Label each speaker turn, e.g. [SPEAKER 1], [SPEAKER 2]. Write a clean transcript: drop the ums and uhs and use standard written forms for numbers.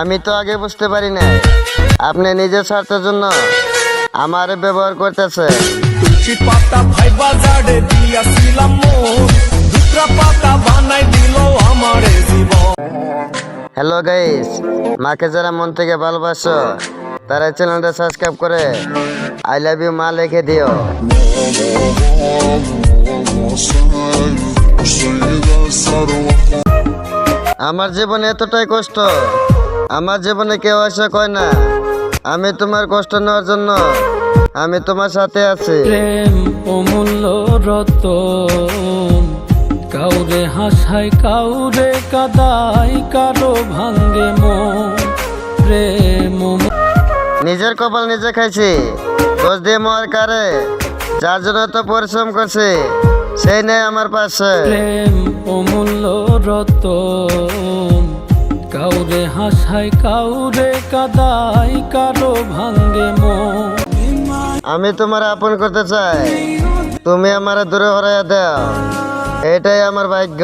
[SPEAKER 1] আমি তো আগে বুঝতে পারি না আপনি নিজের স্বার্থের জন্য আমার ব্যবহার করতেছে।
[SPEAKER 2] তুলসী পাতা ভাই বাজারে দিয়াছিলাম মোর, দুসরা পাতা বানাই দিল আমারে জীবন।
[SPEAKER 1] হ্যালো গাইস, মাকে যারা মন থেকে ভালোবাসো তারা চ্যানেলটা সাবস্ক্রাইব করে আই লাভ ইউ মা লিখে দিও। আমার জীবনে এতটাই কষ্ট, আমার জীবনে কেউ আশা কয় না। আমি তোমার কষ্ট নেওয়ার জন্য আমি তোমার সাথে আছি।
[SPEAKER 3] প্রেম অমূল্য রতন, কাউরে হাসায় কাউরে কাদায়, কারো ভাঙ্গে মন। প্রেম
[SPEAKER 1] নিজের কপাল নিজে খাইছি, দোষ দিয়ে মর কারে, যার জন্য তো পরিশ্রম করছি সেই নেই আমার পাশে।
[SPEAKER 3] প্রেম অমূল্য রতন, কাউরে হাসায় কাউরে কাদায়, কারো ভাঙ্গে মন।
[SPEAKER 1] আমি তোমার আপন করতে চাই, তুমি আমার দূরে হরাইয়া দাও, এটাই আমার ভাগ্য।